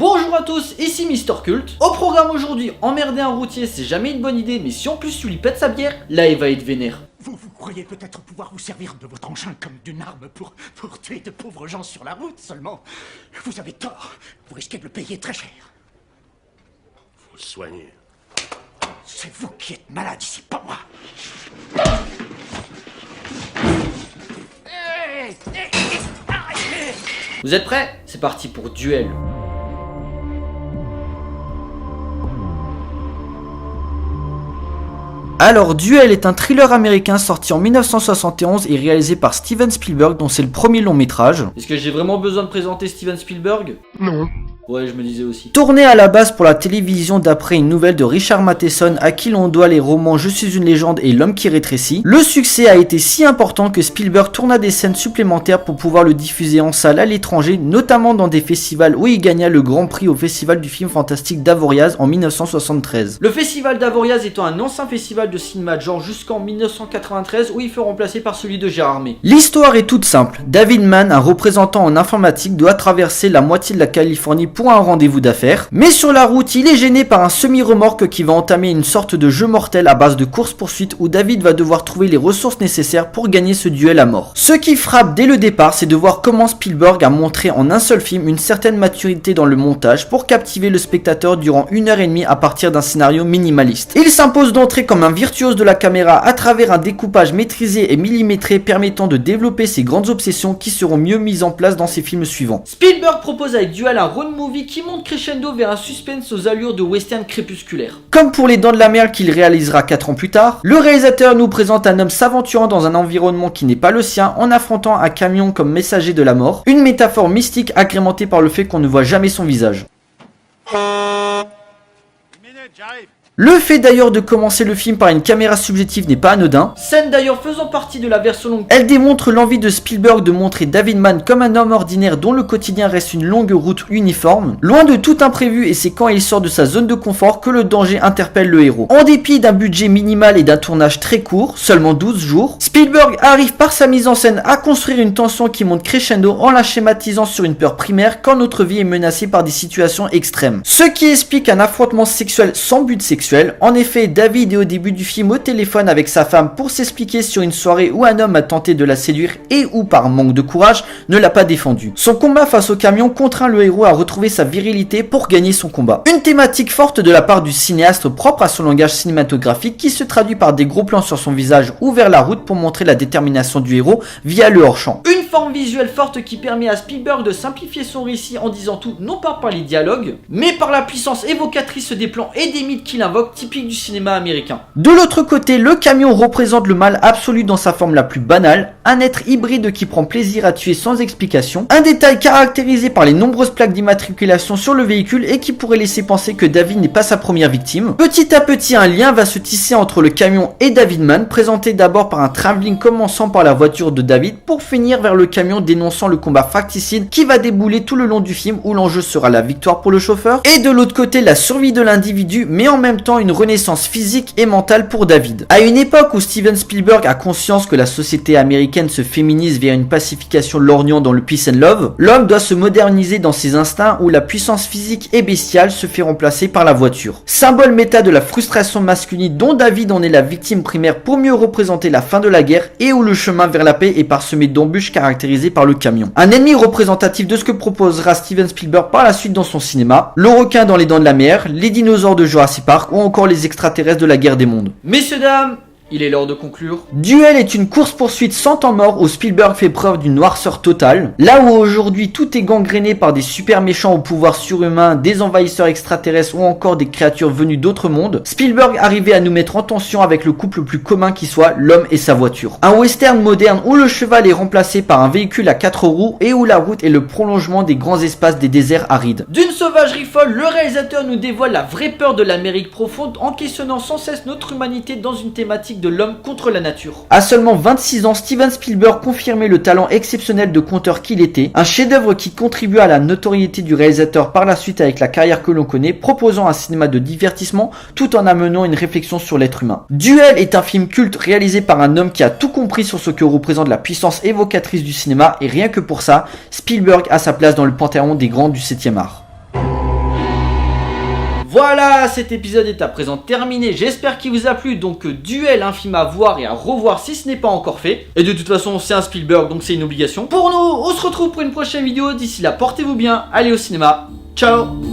Bonjour à tous, ici Mister Cult. Au programme aujourd'hui, emmerder un routier c'est jamais une bonne idée, mais si en plus tu lui pètes sa bière, là il va être vénère. Vous croyez peut-être pouvoir vous servir de votre engin comme d'une arme pour tuer de pauvres gens sur la route seulement. Vous avez tort, vous risquez de le payer très cher. Faut se soigner. C'est vous qui êtes malade ici, pas moi. Vous êtes prêts? C'est parti pour Duel. Alors, Duel est un thriller américain sorti en 1971 et réalisé par Steven Spielberg, dont c'est le premier long métrage. Est-ce que j'ai vraiment besoin de présenter Steven Spielberg? Non. Ouais, je me disais aussi. Tourné à la base pour la télévision d'après une nouvelle de Richard Matheson à qui l'on doit les romans Je suis une légende et L'homme qui rétrécit, le succès a été si important que Spielberg tourna des scènes supplémentaires pour pouvoir le diffuser en salle à l'étranger, notamment dans des festivals où il gagna le grand prix au festival du film fantastique d'Avoriaz en 1973. Le festival d'Avoriaz étant un ancien festival de cinéma de genre jusqu'en 1993 où il fut remplacé par celui de Gérard May. L'histoire est toute simple. David Mann, un représentant en informatique, doit traverser la moitié de la Californie pour un rendez-vous d'affaires, mais sur la route il est gêné par un semi-remorque qui va entamer une sorte de jeu mortel à base de course-poursuite où David va devoir trouver les ressources nécessaires pour gagner ce duel à mort. Ce qui frappe dès le départ, c'est de voir comment Spielberg a montré en un seul film une certaine maturité dans le montage pour captiver le spectateur durant 1h30 à partir d'un scénario minimaliste. Il s'impose d'entrer comme un virtuose de la caméra à travers un découpage maîtrisé et millimétré permettant de développer ses grandes obsessions qui seront mieux mises en place dans ses films suivants. Spielberg propose avec Duel un road movie qui monte crescendo vers un suspense aux allures de western crépusculaire. Comme pour Les Dents de la Mer qu'il réalisera 4 ans plus tard, le réalisateur nous présente un homme s'aventurant dans un environnement qui n'est pas le sien en affrontant un camion comme messager de la mort, une métaphore mystique agrémentée par le fait qu'on ne voit jamais son visage. Le fait d'ailleurs de commencer le film par une caméra subjective n'est pas anodin, scène d'ailleurs faisant partie de la version longue. Elle démontre l'envie de Spielberg de montrer David Mann comme un homme ordinaire dont le quotidien reste une longue route uniforme, loin de tout imprévu, et c'est quand il sort de sa zone de confort que le danger interpelle le héros. En dépit d'un budget minimal et d'un tournage très court, seulement 12 jours, Spielberg arrive par sa mise en scène à construire une tension qui monte crescendo en la schématisant sur une peur primaire quand notre vie est menacée par des situations extrêmes. Ce qui explique un affrontement sexuel sans but sexuel. En effet, David est au début du film au téléphone avec sa femme pour s'expliquer sur une soirée où un homme a tenté de la séduire et où par manque de courage ne l'a pas défendu. Son combat face au camion contraint le héros à retrouver sa virilité pour gagner son combat. Une thématique forte de la part du cinéaste propre à son langage cinématographique qui se traduit par des gros plans sur son visage ou vers la route pour montrer la détermination du héros via le hors-champ. Une forme visuelle forte qui permet à Spielberg de simplifier son récit en disant tout non pas par les dialogues, mais par la puissance évocatrice des plans et des mythes qu'il invoque, typique du cinéma américain. De l'autre côté, le camion représente le mal absolu dans sa forme la plus banale, un être hybride qui prend plaisir à tuer sans explication, un détail caractérisé par les nombreuses plaques d'immatriculation sur le véhicule et qui pourrait laisser penser que David n'est pas sa première victime. Petit à petit, un lien va se tisser entre le camion et David Mann, présenté d'abord par un travelling commençant par la voiture de David pour finir vers le camion dénonçant le combat fracticide qui va débouler tout le long du film où l'enjeu sera la victoire pour le chauffeur et de l'autre côté la survie de l'individu, mais en même temps une renaissance physique et mentale pour David. À une époque où Steven Spielberg a conscience que la société américaine se féminise vers une pacification lorgnant dans le peace and love, l'homme doit se moderniser dans ses instincts où la puissance physique et bestiale se fait remplacer par la voiture. Symbole méta de la frustration masculine dont David en est la victime primaire pour mieux représenter la fin de la guerre et où le chemin vers la paix est parsemé d'embûches caractérisées par le camion. Un ennemi représentatif de ce que proposera Steven Spielberg par la suite dans son cinéma, le requin dans Les Dents de la Mer, les dinosaures de Jurassic Park ou encore les extraterrestres de la guerre des mondes. Messieurs, dames, il est l'heure de conclure. Duel est une course-poursuite sans temps mort où Spielberg fait preuve d'une noirceur totale. Là où aujourd'hui tout est gangréné par des super méchants au pouvoir surhumain, des envahisseurs extraterrestres ou encore des créatures venues d'autres mondes, Spielberg arrivait à nous mettre en tension avec le couple le plus commun qui soit, l'homme et sa voiture. Un western moderne où le cheval est remplacé par un véhicule à 4 roues et où la route est le prolongement des grands espaces des déserts arides. D'une sauvagerie folle, le réalisateur nous dévoile la vraie peur de l'Amérique profonde en questionnant sans cesse notre humanité dans une thématique de l'homme contre la nature. À seulement 26 ans, Steven Spielberg confirmait le talent exceptionnel de conteur qu'il était, un chef-d'œuvre qui contribua à la notoriété du réalisateur par la suite avec la carrière que l'on connaît, proposant un cinéma de divertissement tout en amenant une réflexion sur l'être humain. Duel est un film culte réalisé par un homme qui a tout compris sur ce que représente la puissance évocatrice du cinéma et rien que pour ça, Spielberg a sa place dans le panthéon des grands du 7e art. Voilà, cet épisode est à présent terminé, j'espère qu'il vous a plu, donc Duel, un film à voir et à revoir si ce n'est pas encore fait. Et de toute façon, c'est un Spielberg, donc c'est une obligation. Pour nous, on se retrouve pour une prochaine vidéo, d'ici là, portez-vous bien, allez au cinéma, ciao.